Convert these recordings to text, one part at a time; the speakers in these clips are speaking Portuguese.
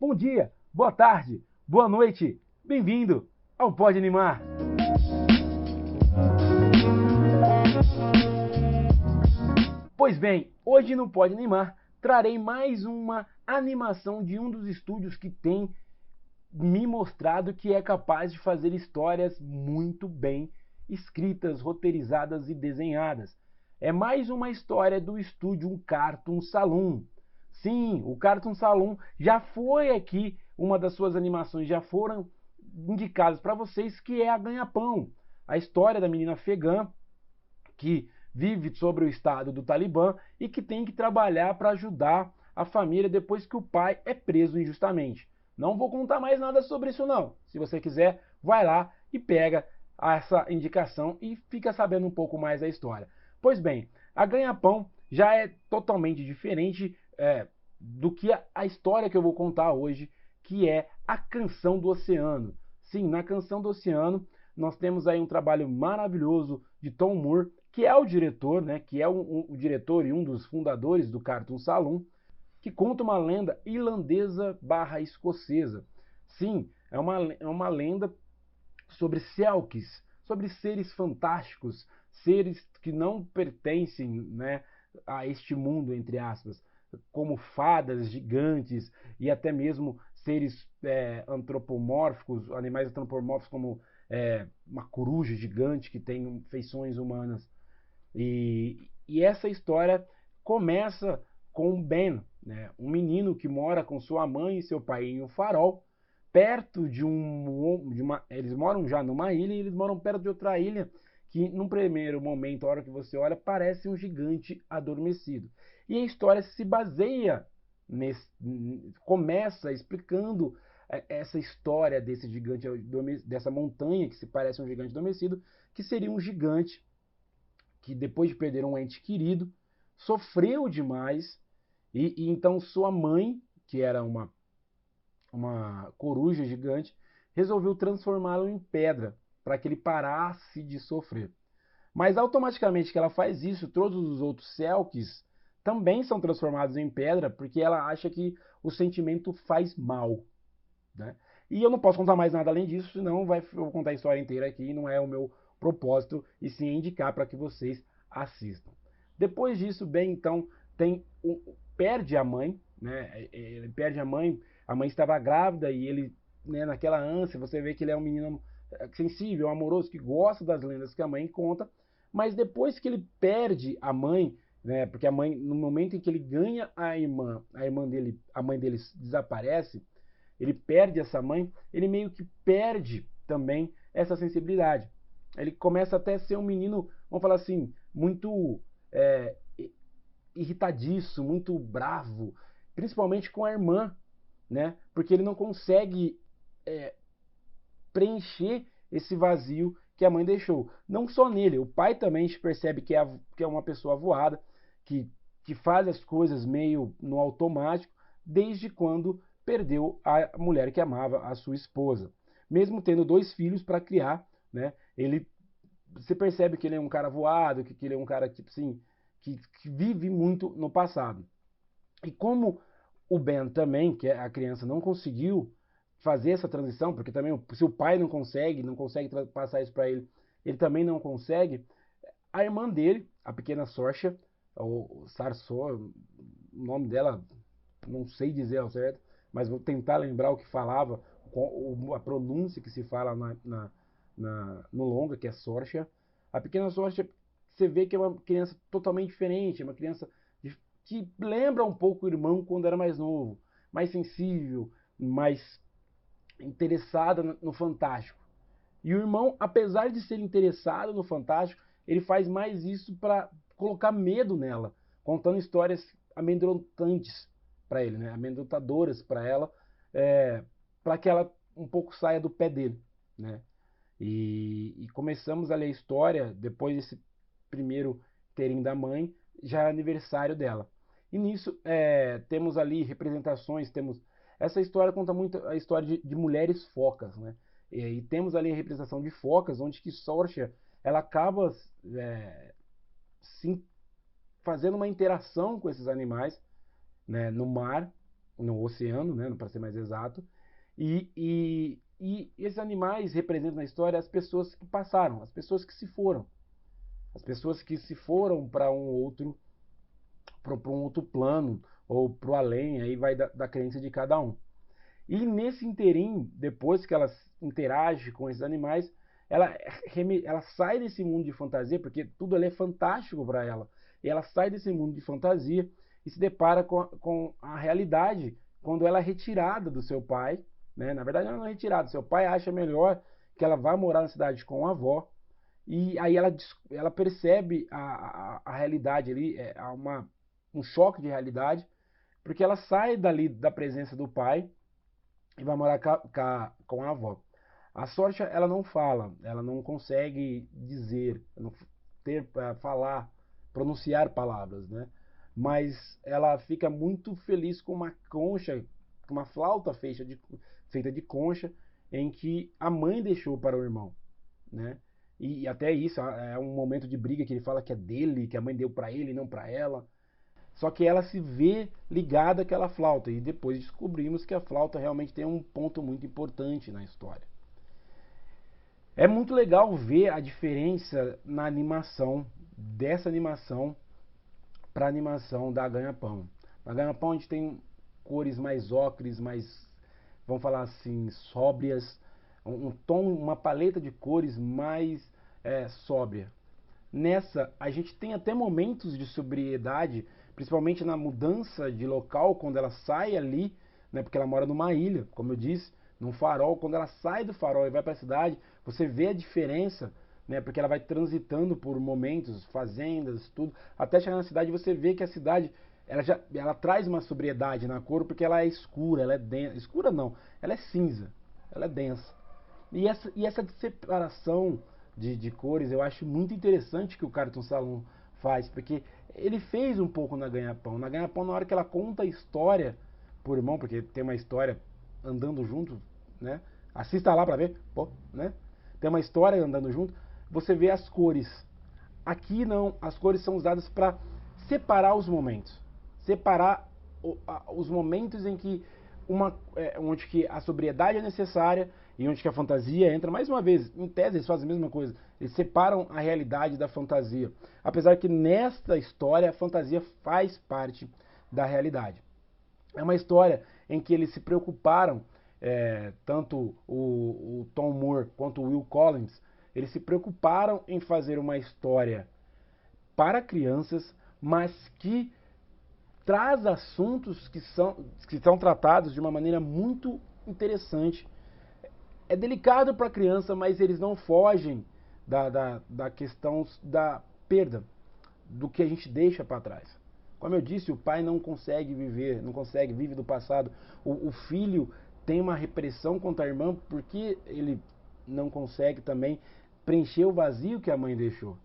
bom dia, boa tarde, boa noite, bem-vindo ao Pode Animar. Pois bem, hoje no Pode Animar trarei mais uma animação de um dos estúdios que tem me mostrado que é capaz de fazer histórias muito bem escritas, roteirizadas e desenhadas. É mais uma história do estúdio Cartoon Saloon. Sim, o Cartoon Saloon já foi aqui, uma das suas animações já foram indicadas para vocês, que é a Ganha-Pão, a história da menina afegã que vive sobre o estado do Talibã e que tem que trabalhar para ajudar a família depois que o pai é preso injustamente. Não vou contar mais nada sobre isso não. Se você quiser, vai lá e pega essa indicação e fica sabendo um pouco mais da história. Pois bem, a Ganha-Pão já é totalmente diferente do que a história que eu vou contar hoje, que é a Canção do Oceano. Sim, na Canção do Oceano nós temos aí um trabalho maravilhoso de Tom Moore, que é o diretor, né, que é o diretor e um dos fundadores do Cartoon Saloon, que conta uma lenda irlandesa barra escocesa. Sim, é uma lenda sobre Selkies, sobre seres fantásticos, seres que não pertencem, né, a este mundo, entre aspas, como fadas gigantes e até mesmo seres antropomórficos, animais antropomórficos como uma coruja gigante que tem feições humanas. E essa história começa com Ben, né, um menino que mora com sua mãe e seu pai em um farol, perto de uma. Eles moram já numa ilha e eles moram perto de outra ilha que, num primeiro momento, a hora que você olha, parece um gigante adormecido. E a história se baseia começa explicando essa história desse gigante, dessa montanha que se parece um gigante adormecido, que seria um gigante que, depois de perder um ente querido, sofreu demais e então sua mãe, que era uma coruja gigante, resolveu transformá-lo em pedra para que ele parasse de sofrer. Mas automaticamente que ela faz isso, todos os outros Selkies também são transformados em pedra, porque ela acha que o sentimento faz mal, né? E eu não posso contar mais nada além disso, senão eu vou contar a história inteira aqui e não é o meu propósito, e sim indicar para que vocês assistam. Depois disso, bem, então, perde a mãe, né? Ele perde a mãe estava grávida e ele, né, naquela ânsia, você vê que ele é um menino sensível, amoroso, que gosta das lendas que a mãe conta, mas depois que ele perde a mãe, né, porque a mãe, no momento em que ele ganha a mãe dele desaparece, ele perde essa mãe, ele meio que perde também essa sensibilidade. Ele começa até a ser um menino, vamos falar assim, muito irritadiço, muito bravo, principalmente com a irmã, né? Porque ele não consegue preencher esse vazio que a mãe deixou. Não só nele, o pai também percebe que é uma pessoa voada, que faz as coisas meio no automático, desde quando perdeu a mulher que amava, a sua esposa. Mesmo tendo 2 filhos para criar, né? Você percebe que ele é um cara voado, que ele é um cara tipo assim, que vive muito no passado. E como o Ben também, que é a criança, não conseguiu fazer essa transição, porque também se o pai não consegue passar isso para ele, ele também não consegue. A irmã dele, a pequena Sorcha, ou Sarsor, o nome dela não sei dizer ao certo, mas vou tentar lembrar o que falava, a pronúncia que se fala no longa, que é Sorcha. A pequena Sorcha, você vê que é uma criança totalmente diferente, é uma criança que lembra um pouco o irmão quando era mais novo, mais sensível, mais interessada no fantástico. E o irmão, apesar de ser interessado no fantástico, ele faz mais isso para colocar medo nela, contando histórias amedrontantes para ele, né? Amedrontadoras para ela, para que ela um pouco saia do pé dele, né? E começamos a ler a história depois desse primeiro terem da mãe, já é aniversário dela. E nisso temos ali representações, essa história conta muito a história de mulheres focas, né? E temos ali a representação de focas, onde que Sorcha ela acaba sim, fazendo uma interação com esses animais, né, no mar, no oceano, né, para ser mais exato, e esses animais representam na história as pessoas que passaram, as pessoas que se foram, as pessoas que se foram para um outro plano, ou para o além, aí vai da crença de cada um. E nesse interim, depois que ela interage com esses animais, ela sai desse mundo de fantasia, porque tudo ali é fantástico para ela. E ela sai desse mundo de fantasia e se depara com a realidade quando ela é retirada do seu pai. Né? Na verdade, ela não é retirada. Seu pai acha melhor que ela vá morar na cidade com a avó. E aí ela percebe a realidade ali, um choque de realidade, porque ela sai dali da presença do pai e vai morar com a avó. A sorte, ela não fala, ela não consegue dizer, não ter para falar, pronunciar palavras, né? Mas ela fica muito feliz com uma concha, com uma flauta feita de concha, em que a mãe deixou para o irmão, né? E até isso é um momento de briga que ele fala que é dele, que a mãe deu para ele e não para ela. Só que ela se vê ligada àquela flauta. E depois descobrimos que a flauta realmente tem um ponto muito importante na história. É muito legal ver a diferença na animação, dessa animação para a animação da Ganha-Pão. Na Ganha-Pão a gente tem cores mais ocres, mais, vamos falar assim, sóbrias, um tom, uma paleta de cores mais sóbria. Nessa, a gente tem até momentos de sobriedade, principalmente na mudança de local, quando ela sai ali, né, porque ela mora numa ilha, como eu disse, num farol. Quando ela sai do farol e vai para a cidade, você vê a diferença, né, porque ela vai transitando por momentos, fazendas, tudo, até chegar na cidade. Você vê que a cidade ela traz uma sobriedade na cor, porque ela é escura, ela é densa. Escura não, ela é cinza, ela é densa. E essa separação de cores eu acho muito interessante que o Cartoon Saloon faz, porque ele fez um pouco na Ganha-Pão. Na Ganha-Pão, na hora que ela conta a história por irmão, porque tem uma história andando junto, né? Assista lá pra ver, pô, né? Tem uma história andando junto, você vê as cores. Aqui não, as cores são usadas para separar os momentos. Separar os momentos em que onde que a sobriedade é necessária e onde que a fantasia entra. Mais uma vez, em tese eles fazem a mesma coisa. Eles separam a realidade da fantasia. Apesar que nesta história a fantasia faz parte da realidade. É uma história em que eles se preocuparam, tanto o Tom Moore quanto o Will Collins, eles se preocuparam em fazer uma história para crianças, mas que traz assuntos que são tratados de uma maneira muito interessante. É delicado para a criança, mas eles não fogem da questão da perda, do que a gente deixa para trás. Como eu disse, o pai não consegue viver, vive do passado. O filho tem uma repressão contra a irmã porque ele não consegue também preencher o vazio que a mãe deixou,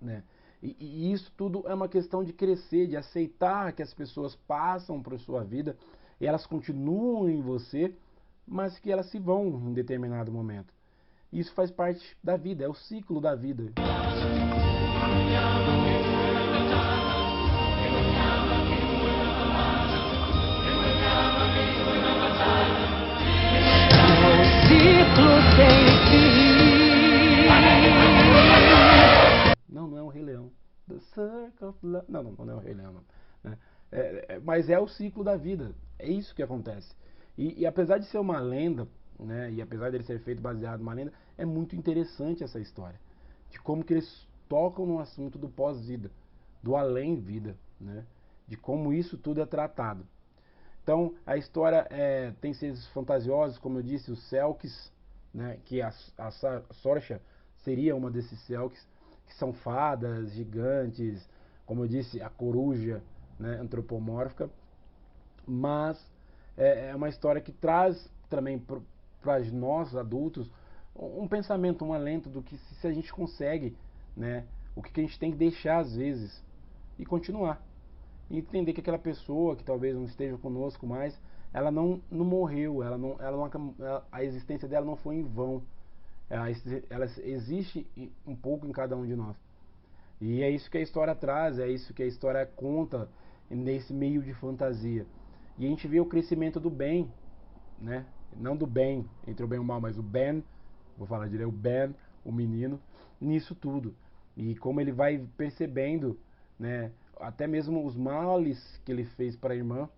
né? E isso tudo é uma questão de crescer, de aceitar que as pessoas passam por sua vida e elas continuam em você, mas que elas se vão em determinado momento. Isso faz parte da vida, é o ciclo da vida. O ciclo sem fim. Não é o Rei Leão. The Circle of Life. Não é o Rei Leão, não. Né? Mas é o ciclo da vida. É isso que acontece. E apesar de ser uma lenda, né, e apesar de ele ser feito baseado numa lenda, é muito interessante essa história. De como que eles tocam no assunto do pós-vida, do além-vida, né? De como isso tudo é tratado. Então, a história tem seres fantasiosos, como eu disse, os Selks, né, que a Sorcha seria uma desses Selks, que são fadas gigantes, como eu disse, a coruja, né, antropomórfica. Mas é uma história que traz também para nós, adultos, um pensamento, um alento do que se a gente consegue, né, o que a gente tem que deixar às vezes e continuar. E entender que aquela pessoa que talvez não esteja conosco mais, ela não morreu, a existência dela não foi em vão. Ela existe um pouco em cada um de nós. E é isso que a história traz, é isso que a história conta nesse meio de fantasia. E a gente vê o crescimento do Ben, né? Não do Ben, entre o bem e o mal, mas o Ben, vou falar direito, o Ben, o menino, nisso tudo. E como ele vai percebendo, né, até mesmo os males que ele fez para a irmã,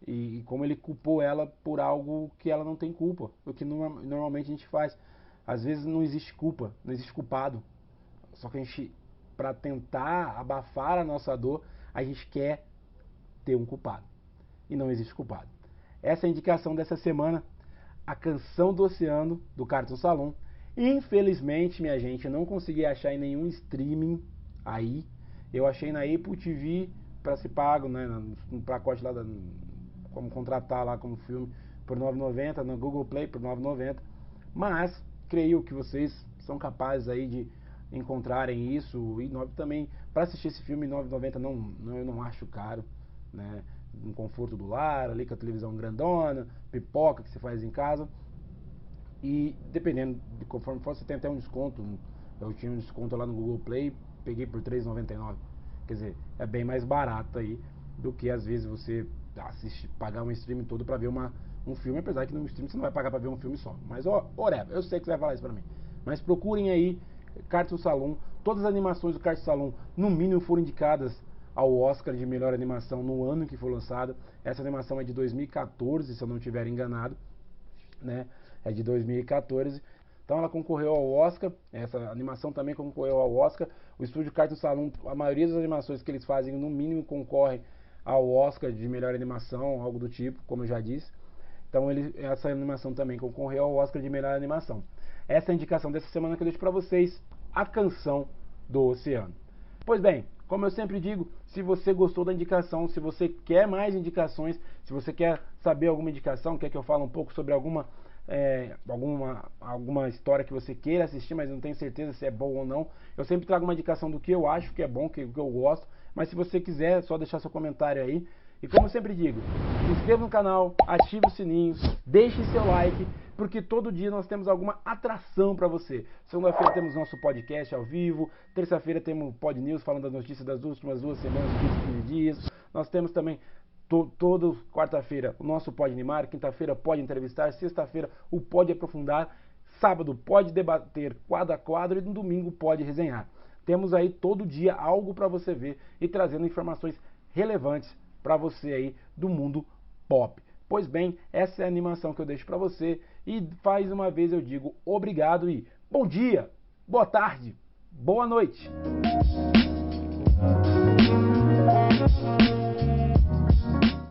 e como ele culpou ela por algo que ela não tem culpa, o que normalmente a gente faz. Às vezes não existe culpa, não existe culpado. Só que a gente, para tentar abafar a nossa dor, a gente quer ter um culpado. E não existe culpado. Essa é a indicação dessa semana, A Canção do Oceano, do Cartoon Saloon. Infelizmente, minha gente, eu não consegui achar em nenhum streaming aí. Eu achei na Apple TV para ser pago, né, no pacote lá, como contratar lá como filme por R$ 9,90, no Google Play por R$ 9,90. Mas creio que vocês são capazes aí de encontrarem isso. E também, para assistir esse filme, R$ 9,90 eu não acho caro, né? Um conforto do lar, ali com a televisão grandona, pipoca que você faz em casa. E dependendo de conforme for, você tem até um desconto. Eu tinha um desconto lá no Google Play, peguei por R$ 3,99. Quer dizer, é bem mais barato aí do que às vezes você pagar um streaming todo pra ver um filme, apesar que no streaming você não vai pagar pra ver um filme só. Mas whatever, eu sei que você vai falar isso pra mim. Mas procurem aí Cartoon Saloon. Todas as animações do Cartoon Saloon, no mínimo, foram indicadas ao Oscar de melhor animação no ano que foi lançada. Essa animação é de 2014, se eu não estiver enganado, né? É de 2014. Então ela concorreu ao Oscar, essa animação também concorreu ao Oscar. O estúdio Cartoon Saloon, a maioria das animações que eles fazem, no mínimo, concorrem ao Oscar de melhor animação, algo do tipo, como eu já disse. Então essa animação também concorreu ao Oscar de melhor animação. Essa é a indicação dessa semana que eu deixo para vocês, A Canção do Oceano. Pois bem, como eu sempre digo, se você gostou da indicação, se você quer mais indicações, se você quer saber alguma indicação, quer que eu fale um pouco sobre alguma história que você queira assistir, mas não tenho certeza se é bom ou não, eu sempre trago uma indicação do que eu acho que é bom, que eu gosto. Mas se você quiser, é só deixar seu comentário aí. E como eu sempre digo, se inscreva no canal, ative o sininho, deixe seu like, porque todo dia nós temos alguma atração para você. Segunda-feira temos nosso podcast ao vivo, terça-feira temos o Pod News falando das notícias das últimas 2 semanas, 15 dias. Nós temos também toda quarta-feira o nosso Pode Animar, quinta-feira Pode Entrevistar, sexta-feira o Pode Aprofundar, sábado Pode Debater quadro a quadro e no domingo Pode Resenhar. Temos aí todo dia algo para você ver e trazendo informações relevantes para você aí do mundo pop. Pois bem, essa é a animação que eu deixo para você e mais uma vez eu digo obrigado e bom dia, boa tarde, boa noite.